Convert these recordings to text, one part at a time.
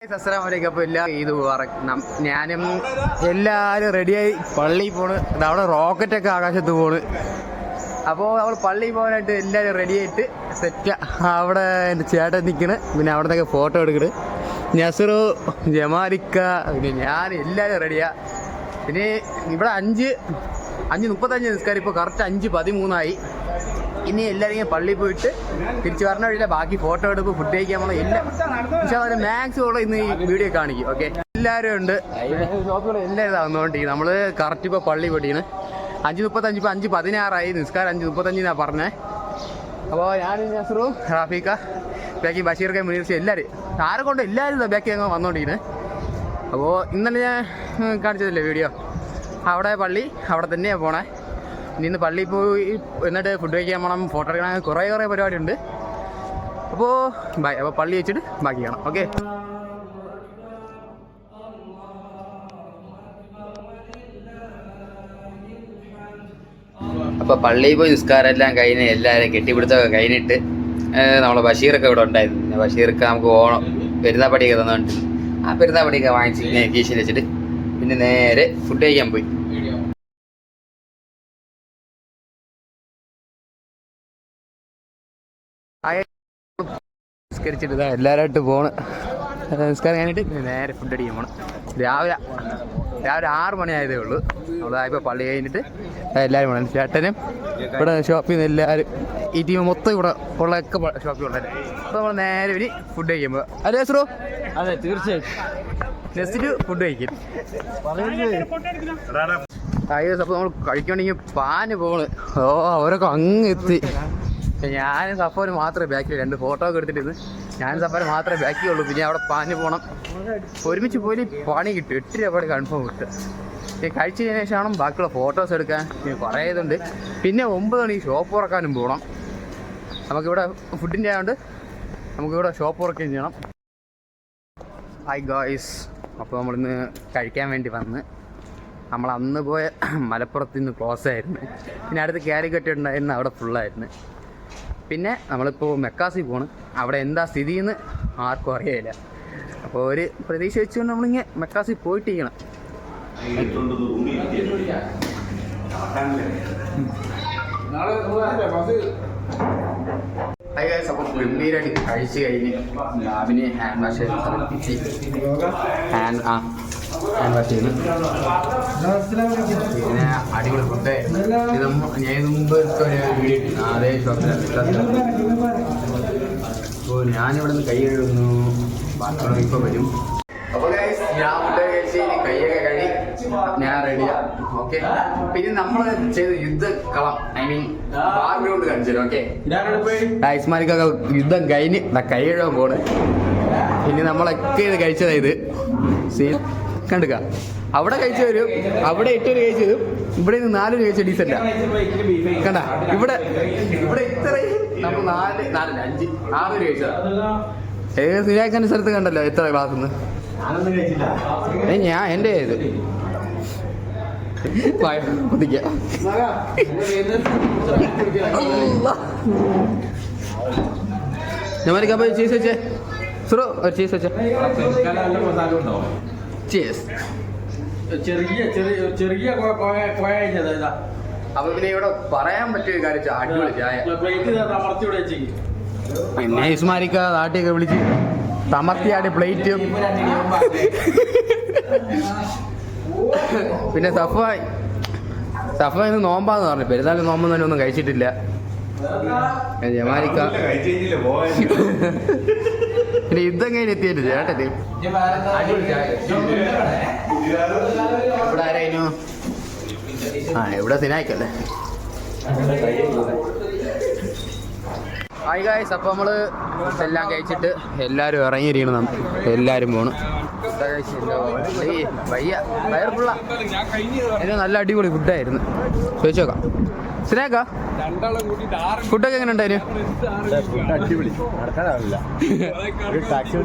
അപ്പോൾ ഞാനും എല്ലാവരും റെഡിയായി പള്ളിയിൽ പോണ്. അവിടെ റോക്കറ്റൊക്കെ ആകാശത്ത് പോണ്. അപ്പോൾ അവൾ പള്ളിയിൽ പോകാനായിട്ട് എല്ലാവരും റെഡിയായിട്ട് സെറ്റ്. അവിടെ എൻ്റെ ചേട്ടൻ നിൽക്കണ്. പിന്നെ അവിടെ നിന്നൊക്കെ ഫോട്ടോ എടുക്കണ്. നസറു, ജമാലിക്ക, പിന്നെ ഞാൻ എല്ലാവരും റെഡിയാ. പിന്നെ ഇവിടെ 5:35 നിസ്കാരം. ഇപ്പോൾ കറക്റ്റ് 5:13 ഇനി എല്ലാവരും ഇങ്ങനെ പള്ളിയിൽ പോയിട്ട് തിരിച്ച് പറഞ്ഞ വഴിയില്ല. ബാക്കി ഫോട്ടോ എടുപ്പ്, ഫുഡ് കഴിക്കാൻ പോകണം. എല്ലാം പക്ഷേ അതിന് മാക്സിമം ഇന്ന് ഈ വീഡിയോ കാണിക്കും. ഓക്കെ, എല്ലാവരും ഉണ്ട്. ഷോപ്പുകൾ എല്ലാവരും വന്നുകൊണ്ടിരിക്കും. നമ്മൾ കറക്റ്റ് ഇപ്പോൾ പള്ളി പൊട്ടിയാണ്. 5:35 ഇപ്പോൾ 5:16 നിസ്കാരം 5:35 പറഞ്ഞത്. അപ്പോൾ ഞാൻ നസറു, റാഫിക്ക, ബാക്കി ബഷീർക്ക, മുനീർച്ച എല്ലാവരും ആരെ കൊണ്ട് എല്ലാവരും ബാക്കി അങ്ങ് വന്നുകൊണ്ടിരിക്കുന്നത്. അപ്പോൾ ഇന്നലെ ഞാൻ കാണിച്ചതല്ലേ വീഡിയോ, അവിടെ പള്ളി അവിടെ തന്നെയാണ് പോണേ. ഇന്ന് പള്ളിയിൽ പോയി എന്നിട്ട് ഫുഡ് കഴിക്കാൻ പോകണം, ഫോട്ടോ എടുക്കണം, കുറേ പരിപാടി ഉണ്ട്. അപ്പോൾ ബൈ. അപ്പോൾ പള്ളി വെച്ചിട്ട് ബാക്കി കാണാം. ഓക്കെ. അപ്പോൾ പള്ളിയിൽ പോയി നിസ്കാരം എല്ലാം കഴിഞ്ഞ് എല്ലാവരും കെട്ടിപ്പിടുത്തൊക്കെ കഴിഞ്ഞിട്ട് നമ്മളെ ബഷീറൊക്കെ ഇവിടെ ഉണ്ടായിരുന്നു. പിന്നെ ബഷീർക്ക് നമുക്ക് ഓണം പെരുന്നാപ്പടിയൊക്കെ തന്നുകൊണ്ട് ആ പെരുന്നാപ്പടിയൊക്കെ വാങ്ങിച്ച് ഇങ്ങനെ കീശയിൽ വെച്ചിട്ട് പിന്നെ നേരെ ഫുഡ് കഴിക്കാൻ പോയി. നിസ്കരിച്ചിട്ട് ഇതാ എല്ലാവരുമായിട്ട് പോണ്. നിസ്കാരം കഴിഞ്ഞിട്ട് നേരെ ഫുഡ് അടിക്കാൻ പോകണം. രാവിലെ 6 മണിയായതേ ഉള്ളൂ. അതായപ്പോൾ പള്ളി കഴിഞ്ഞിട്ട് എല്ലാവരും പോകണം. ചേട്ടനും ഇവിടെ ഷോപ്പിൽ നിന്ന് എല്ലാവരും ഈ ടീം മൊത്തം ഇവിടെ ഉള്ളതൊക്കെ ഷോപ്പിൽ ഉള്ളത്. അപ്പോൾ നമ്മൾ നേരെ ഇനി ഫുഡ് കഴിക്കാൻ പോകാം. അല്ലേ സറോ? അതെ, തീർച്ചയായും. നെക്സ്റ്റ് ഫുഡ് കഴിക്കും. അപ്പോൾ നമ്മൾ കഴിക്കണമെങ്കിൽ പാന് പോണ്. അവരൊക്കെ അങ്ങ് എത്തി. ഞാനും സഫോന് മാത്രമേ ബാക്കിൽ 2 ഫോട്ടോ ഒക്കെ എടുത്തിട്ട് ഞാനും സഫോന് മാത്രമേ ബാക്കിയുള്ളൂ. പിന്നെ അവിടെ പാന് പോകണം. ഒരുമിച്ച് പോയി പണി കിട്ടും. 8 രൂപ കൺഫേം കിട്ടും. കഴിച്ചതിന് ശേഷമാണ് ബാക്കിയുള്ള ഫോട്ടോസ് എടുക്കാൻ. പിന്നെ കുറേ ഇതുണ്ട്. പിന്നെ 9 മണിക്ക് ഷോപ്പ് തുറക്കാനും പോകണം. നമുക്കിവിടെ ഫുഡിൻ്റെ ആയതുകൊണ്ട് നമുക്കിവിടെ ഷോപ്പ് തുറക്കുകയും ചെയ്യണം. ഹായ് ഗായ്സ്, അപ്പോൾ നമ്മളിന്ന് കഴിക്കാൻ വേണ്ടി വന്ന്. നമ്മൾ അന്ന് പോയ മലപ്പുറത്ത് നിന്ന് ക്ലോസ് ആയിരുന്നു. പിന്നെ അടുത്ത് കാലിക്കറ്റ് ഉണ്ടായിരുന്നു, അവിടെ ഫുള്ളായിരുന്നു. പിന്നെ നമ്മളിപ്പോൾ മെക്കാസി പോണ്. അവിടെ എന്താ സ്ഥിതിയെന്ന് ആർക്കും അറിയില്ല. അപ്പോൾ ഒരു പ്രതീക്ഷ വെച്ചുകൊണ്ട് നമ്മളിങ്ങനെ മെക്കാസി പോയിട്ടിരിക്കണം. അപ്പോൾ ഗംഭീരമായിട്ട് കഴിച്ച് കഴിഞ്ഞ് ലാബിന് ഹാൻഡ് വാഷ് തളിപ്പിച്ച് ഹാൻഡ് വാഷ് ചെയ്ത് പിന്നെ അടിപൊളി ഫുഡായിരുന്നു. ഞാൻ മുമ്പ് ഒരു വീഡിയോ ഇട്ടിരുന്നു അതേ ഷോപ്പിലാണ്. അപ്പോൾ ഞാനിവിടെ നിന്ന് കൈ കഴുകുന്നു. ബാക്കിയുള്ള ഇപ്പോൾ വരും. അപ്പോൾ ഞാൻ ഫുഡ് കഴിച്ച് കൈയൊക്കെ കഴി ഞാൻ റെഡിയാണ്. ഓക്കെ. പിന്നെ നമ്മൾ ചെയ്ത യുദ്ധക്കളം, ഐ മീൻ ബാക്ക്ഗ്രൗണ്ട് കാണിച്ചത്. ഓക്കെ, ഇസ്മാലിക്കൊക്കെ യുദ്ധം കഴിഞ്ഞ് കൈ കഴുകാൻ പോണ്. പിന്നെ നമ്മളൊക്കെ ഇത് കഴിച്ചതാ. ഇത് സീൻ കണ്ടുക. അവിടെ കഴിച്ചു വരും, അവിടെ 8 കഴിച്ചത്, ഇവിടെ നിന്ന് 4 കഴിച്ച ഡീസൻ്റാ കണ്ട. ഇവിടെ ഇത്രയും നമ്മൾ 4 6 കഴിച്ചതാ. ഏത് സിനാക്കാൻ്റെ സ്ഥലത്ത് കണ്ടല്ലോ എത്ര ക്ലാസ് നിന്ന്. ഞാൻ എൻ്റെ ഇത് ഞമ്മക്ക് ചീസ് വെച്ചേ സുറോ, ഒരു ചീസ് വെച്ചേ. ചീസ് ചെറിയ അപ്പൊ പിന്നെ ഇവിടെ പറയാൻ പറ്റിയ കാര്യം അടിപൊളി ചായ. പിന്നെ ഇസ്മാലിക്ക നാട്ടിയൊക്കെ വിളിച്ച് തമർത്തിയാടി പ്ലേറ്റും. പിന്നെ സഫ ഇന്ന് നോമ്പാന്ന് പറഞ്ഞു. പെരുന്നാൾ നോമ്പെന്ന് തന്നെ ഒന്നും കഴിച്ചിട്ടില്ല. ജമാലിക്ക പിന്നെ യുദ്ധം കഴിഞ്ഞ് എത്തിയിട്ട് ചേട്ടന് ഇവിടെ ആരായിരുന്നു? ഇവിടെ സിനായിക്കല്ലേ. ഹായ് ഗായ്സ്, അപ്പോൾ നമ്മൾ എല്ലാം കഴിച്ചിട്ട് എല്ലാവരും ഇറങ്ങിയിരിക്കണം. എല്ലാവരും പോണ്. വയർ ഫുള്ള. ഇത് നല്ല അടിപൊളി ഫുഡായിരുന്നു. ചോദിച്ചു നോക്കാം. സിനാക്ക, ഫുഡൊക്കെ എങ്ങനെ ഉണ്ടായിരുന്നു? അടിപൊളി. ടാക്സി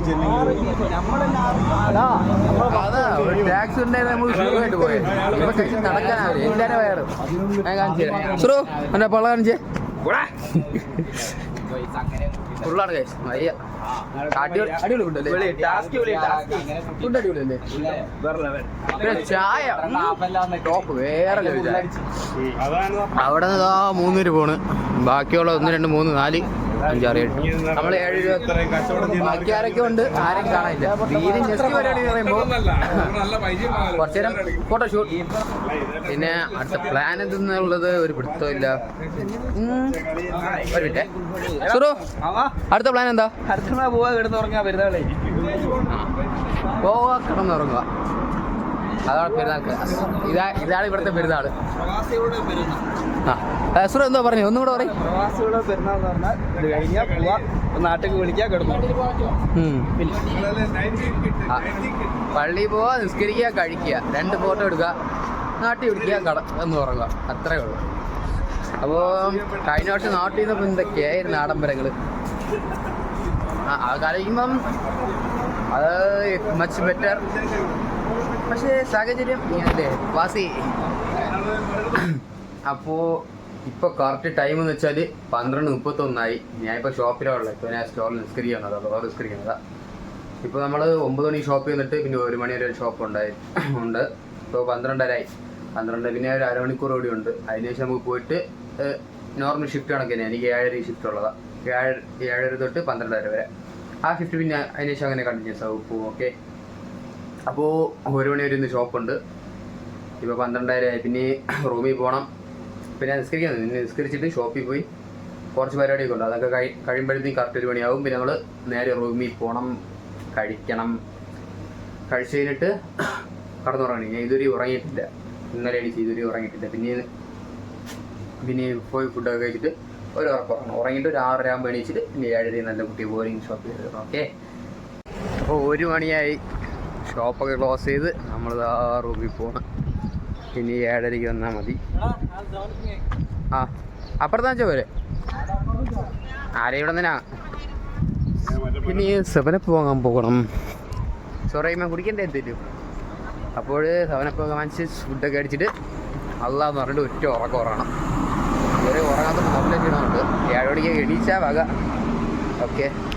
ഉണ്ടായിരുന്നു. നമുക്ക് സുഖമായിട്ട് പോയത്. ഇപ്പൊ നടക്കാനാവില്ല. എല്ലാവരും വയറ് ഞാൻ കാണിച്ചു തരാം. സുറോ എന്റെ പള്ള കാണിച്ചേ. ഫുള്ളാണ് കഴിച്ചു വയ്യ. അടിപൊളി ഫുഡല്ലേ? ഫുഡ് അടിപൊളിയല്ലേ? പിന്നെ ചായ ടോപ്പ് വേറെ level ചായ. അവിടെ നിന്ന് 3 രൂപ പോണ്. ബാക്കിയുള്ള 1, 2, 3, 4, 5, 6, 7 നമ്മൾ 7 രൂപ. ബാക്കി ആരൊക്കെ ഉണ്ട്? ആരും കാണാനില്ല. തീരെ ജസ്റ്റ് പരിപാടി എന്ന് പറയുമ്പോൾ കുറച്ചു നേരം ഫോട്ടോഷൂട്ട്. പിന്നെ അടുത്ത പ്ലാൻ എന്തെന്നുള്ളത് ഒരു പിടുത്തമില്ല. ഒരു മിനിറ്റ് സുറു, അടുത്ത പ്ലാൻ എന്താ? പോവാ കിടന്നുറങ്ങാ പെരുന്നാളെ. പോവാ കിടന്നുറങ്ങുക, അതാണ് പെരുന്നാൾക്ക്. ഇതാണ് ഇവിടുത്തെ പെരുന്നാൾ. ആ സുറു എന്തോ പറഞ്ഞു? ഒന്നും കൂടെ പറയും. പ്രവാസികളുടെ പെരുന്നാൾ എന്ന് പറഞ്ഞാൽ ഇത് കഴിഞ്ഞാൽ പോവാ, നാട്ടിൽ വിളിക്കുക, കിടന്നു. പള്ളിയിൽ പോവാ, നിസ്കരിക്കുക, കഴിക്കുക, 2 ഫോട്ടോ എടുക്കുക, നാട്ടിൽ പിടിക്കുക, എന്ന് ഉറങ്ങുക, അത്രേ ഉള്ളൂ. അപ്പോൾ കഴിഞ്ഞ വർഷം നാട്ടിൽ നിന്നപ്പോൾ എന്തൊക്കെയായിരുന്നു ആഡംബരങ്ങൾ. അത് കഴിയുമ്പം അത് മച്ച് ബെറ്റർ. പക്ഷേ സാഹചര്യം ഇങ്ങനല്ലേ വാസി. അപ്പോൾ ഇപ്പോൾ കറക്റ്റ് ടൈം എന്ന് വെച്ചാൽ 12:31. ഞാനിപ്പോൾ ഷോപ്പിലാണ്. ഇപ്പോൾ ഞാൻ സ്റ്റോറിൽ നിസ്കരിക്കുന്നത്, അതോ നിസ്കരിക്കുന്നതാ. ഇപ്പോൾ നമ്മൾ 9 മണി ഷോപ്പ് ചെയ്തിട്ട് പിന്നെ 1 മണി വരെ ഒരു ഷോപ്പ് ഉണ്ട്. ഇപ്പോൾ 12:30 പിന്നെ ഒരു അരമണിക്കൂർ കൂടി ഉണ്ട്. അതിനുശേഷം നമുക്ക് പോയിട്ട് നോർമൽ ഷിഫ്റ്റ് കണക്കിന് എനിക്ക് 7:30 ഷിഫ്റ്റ് ഉള്ളതാണ്. 7:30 തൊട്ട് 12:30 വരെ ആ ഷിഫ്റ്റ്. പിന്നെ അതിനുശേഷം അങ്ങനെ കണ്ടിന്യൂസ് ആവും ഇപ്പോൾ. ഓക്കെ, അപ്പോൾ 1 മണി വരെ ഇന്ന് ഷോപ്പുണ്ട്. ഇപ്പോൾ 12:30 പിന്നെ റൂമിൽ പോകണം. പിന്നെ നിസ്കരിച്ചിട്ട് ഷോപ്പിൽ പോയി കുറച്ച് പരിപാടിയൊക്കെ ഉണ്ട്. അതൊക്കെ കഴിയുമ്പോഴത്തേക്കും കറക്റ്റ് 1 മണിയാവും. പിന്നെ നമ്മൾ നേരെ റൂമിൽ പോകണം, കഴിക്കണം. കഴിച്ച് കഴിഞ്ഞിട്ട് കടന്നുറങ്ങണം. ഞാൻ ഇതുവരെ ഉറങ്ങിയിട്ടില്ല. ഇന്നലെ എണീച്ച് ഇതുവരെ ഉറങ്ങിയിട്ടില്ല. പിന്നെ പോയി ഫുഡൊക്കെ കഴിച്ചിട്ട് ഒരു ഉറങ്ങണം. ഉറങ്ങിയിട്ട് ഒരു 6:30 ആകുമ്പോൾ എണീച്ചിട്ട് പിന്നെ 7:30 നല്ല കുട്ടി ബോറിങ് ഷോപ്പ് ചെയ്ത്. ഓക്കെ, അപ്പോൾ 1 മണിയായി. ഷോപ്പൊക്കെ ക്ലോസ് ചെയ്ത് നമ്മൾ ആ റൂമിൽ പോകണം. പിന്നെ 7:30 വന്നാൽ മതി. ആ അപ്പുറത്താ പോരെ? ആരെ ഇവിടെ തന്നെയാ. പിന്നെ 7-Up വാങ്ങാൻ പോകണം. സൊറൈമ കുടിക്കണ്ടേ എന്തെങ്കിലും. അപ്പോൾ 7-Up വാങ്ങിച്ച് ഫുഡൊക്കെ അടിച്ചിട്ട് അല്ലാന്ന് പറഞ്ഞിട്ട് ഒറ്റ ഉറങ്ങണം. ഇതുവരെ ഉറങ്ങാത്ത കംപ്ലൈൻറ്റ് ചെയ്യണമുണ്ട്. 7 മണിക്ക് എണീച്ചാൽ വക. ഓക്കെ.